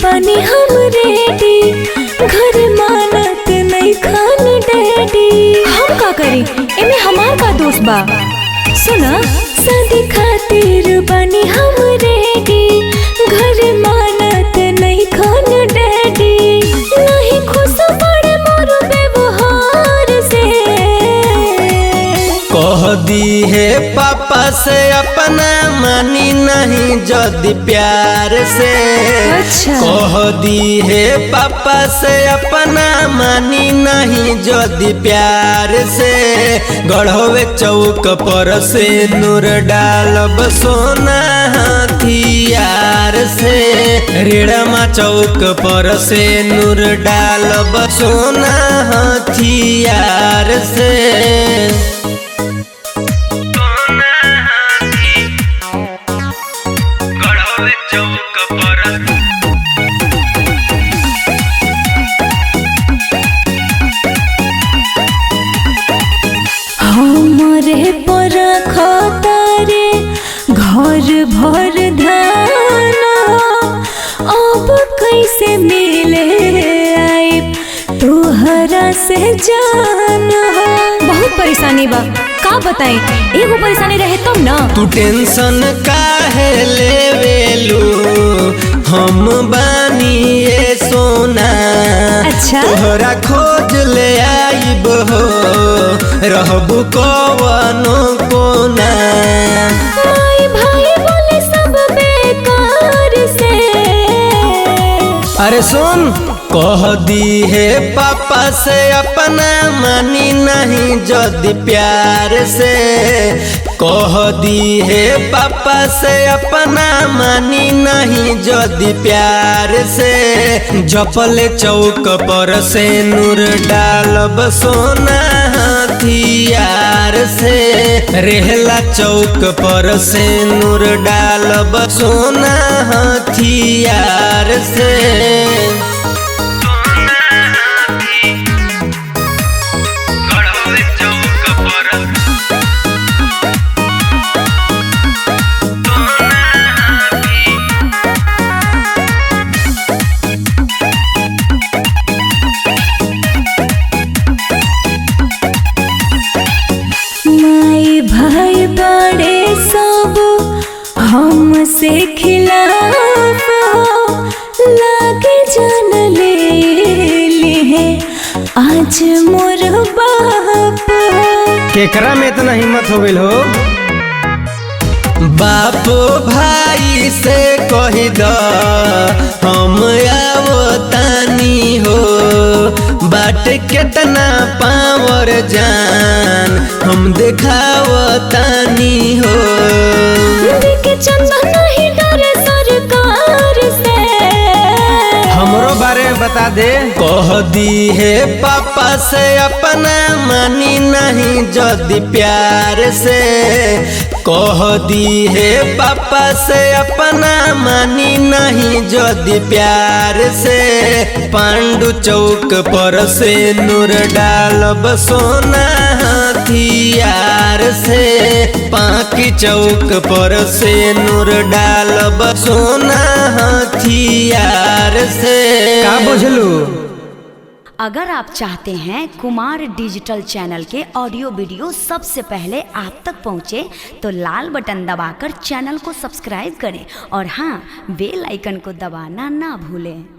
बनी हम रेडी, घर मानत नहीं खान डैडी। हम का करी एमे हमार का दोस्त बा। सुना शादी खातिर बनी हम रेडी, घर मानत नहीं खान डैडी। नहीं खुश पड़े मोर व्यवहार से, कह दी है पापा से अपना मानी नहीं जदी प्यार से। अच्छा। कह दी है पापा से अपना मानी नहीं जदी प्यार से। गढ़वे चौक पर से नूर डालब सोना हथियार से। रेड़मा चौक पर से नूर डालब सोना हथियार से। हमरे पर खतरे घर भर धाना, अब कैसे मिले आई तोहरा से जाना। बहुत परेशानी बा, का बताई एगो परेशानी रहे तब ना। तू टेंशन काहे लेवेलू, हम बानी ये सोना। अच्छा। तोहरा खोज ले आइब हो, रहबू कवनो कोना। माई भाई बोले सब बेकार से। अरे सुन, कह दी है पापा से अपना मानी नहीं जदी प्यार से। कह दी है पापा से अपना मानी नहीं जदी प्यार से। जपले चौक पर से नूर डालब सोना हथियार से। रेहला चौक पर से नूर डालब सोना हथियार से। माई भाई बड़े सब हमसे खिलाफ, लागे जान ले ली आज मोर बाप। केकरा में इतना हिम्मत हो गइल हो? बाप भाई से कही द हम आवतानी हो। बाट केतना पावर जान हम दिखावतानी हो। के चंदा नहीं डरे सरकार से। हमरो बारे में बता दे। कह दी है पापा से अपना मानी नहीं जदी प्यार से। कह दी है पापा से अपना मानी नहीं जदी प्यार से। पांडु चौक पर से नूर डालब सोना हथियार से। पाकी चौक पर से नूर डालब सोना हथियार से। का बुझलू? अगर आप चाहते हैं कुमार डिजिटल चैनल के ऑडियो वीडियो सबसे पहले आप तक पहुंचे, तो लाल बटन दबाकर चैनल को सब्सक्राइब करें और हाँ, बेल आइकन को दबाना ना भूलें।